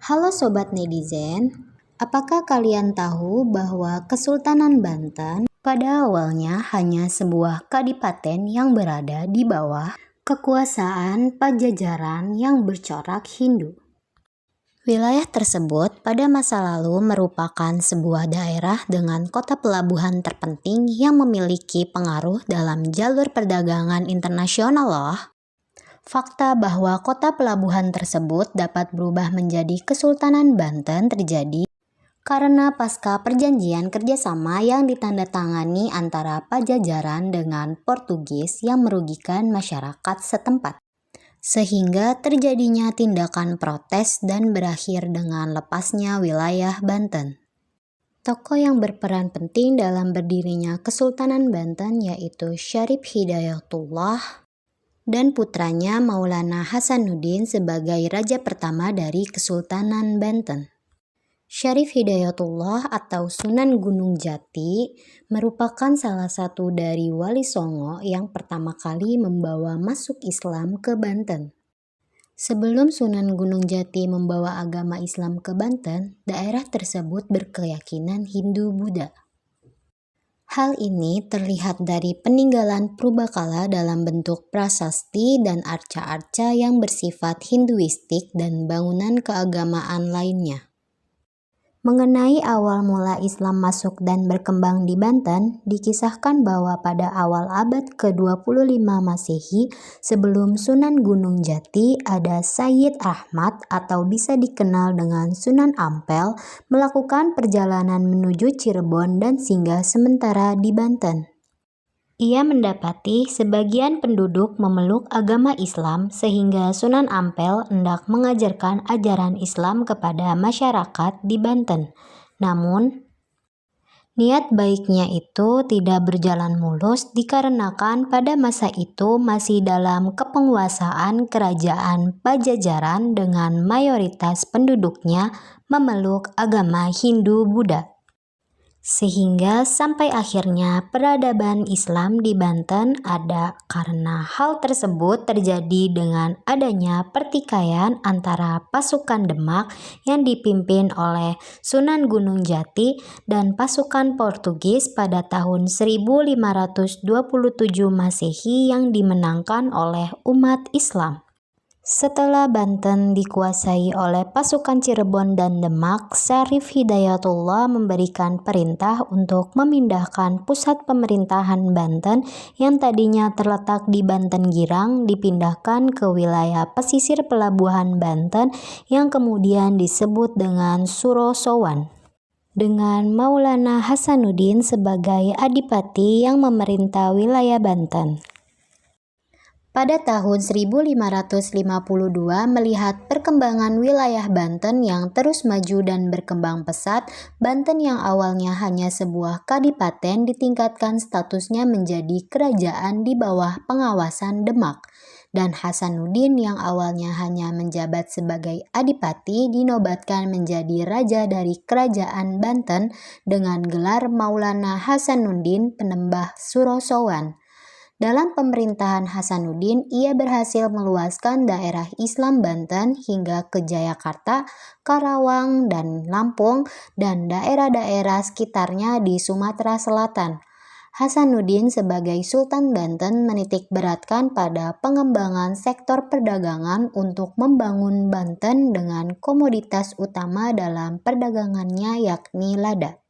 Halo Sobat Netizen, apakah kalian tahu bahwa Kesultanan Banten pada awalnya hanya sebuah kadipaten yang berada di bawah kekuasaan Pajajaran yang bercorak Hindu? Wilayah tersebut pada masa lalu merupakan sebuah daerah dengan kota pelabuhan terpenting yang memiliki pengaruh dalam jalur perdagangan internasional loh. Fakta bahwa kota pelabuhan tersebut dapat berubah menjadi Kesultanan Banten terjadi karena pasca perjanjian kerjasama yang ditandatangani antara Pajajaran dengan Portugis yang merugikan masyarakat setempat, sehingga terjadinya tindakan protes dan berakhir dengan lepasnya wilayah Banten. Tokoh yang berperan penting dalam berdirinya Kesultanan Banten yaitu Syarif Hidayatullah dan putranya Maulana Hasanuddin sebagai raja pertama dari Kesultanan Banten. Syarif Hidayatullah atau Sunan Gunung Jati merupakan salah satu dari Wali Songo yang pertama kali membawa masuk Islam ke Banten. Sebelum Sunan Gunung Jati membawa agama Islam ke Banten, daerah tersebut berkeyakinan Hindu-Buddha. Hal ini terlihat dari peninggalan purbakala dalam bentuk prasasti dan arca-arca yang bersifat Hinduistik dan bangunan keagamaan lainnya. Mengenai awal mula Islam masuk dan berkembang di Banten, dikisahkan bahwa pada awal abad ke-25 Masehi, sebelum Sunan Gunung Jati, ada Sayyid Ahmad atau bisa dikenal dengan Sunan Ampel melakukan perjalanan menuju Cirebon dan singgah sementara di Banten. Ia mendapati sebagian penduduk memeluk agama Islam sehingga Sunan Ampel hendak mengajarkan ajaran Islam kepada masyarakat di Banten. Namun, niat baiknya itu tidak berjalan mulus dikarenakan pada masa itu masih dalam kepenguasaan kerajaan Pajajaran dengan mayoritas penduduknya memeluk agama Hindu-Buddha. Sehingga sampai akhirnya peradaban Islam di Banten ada karena hal tersebut terjadi dengan adanya pertikaian antara pasukan Demak yang dipimpin oleh Sunan Gunung Jati dan pasukan Portugis pada tahun 1527 Masehi yang dimenangkan oleh umat Islam. Setelah Banten dikuasai oleh pasukan Cirebon dan Demak, Syarif Hidayatullah memberikan perintah untuk memindahkan pusat pemerintahan Banten yang tadinya terletak di Banten Girang dipindahkan ke wilayah pesisir pelabuhan Banten yang kemudian disebut dengan Surosowan, dengan Maulana Hasanuddin sebagai adipati yang memerintah wilayah Banten. Pada tahun 1552 melihat perkembangan wilayah Banten yang terus maju dan berkembang pesat, Banten yang awalnya hanya sebuah kadipaten ditingkatkan statusnya menjadi kerajaan di bawah pengawasan Demak. Dan Hasanuddin yang awalnya hanya menjabat sebagai adipati dinobatkan menjadi raja dari kerajaan Banten dengan gelar Maulana Hasanuddin Penembah Surosowan. Dalam pemerintahan Hasanuddin, ia berhasil meluaskan daerah Islam Banten hingga ke Jayakarta, Karawang, dan Lampung, dan daerah-daerah sekitarnya di Sumatera Selatan. Hasanuddin sebagai Sultan Banten menitik beratkan pada pengembangan sektor perdagangan untuk membangun Banten dengan komoditas utama dalam perdagangannya yakni lada.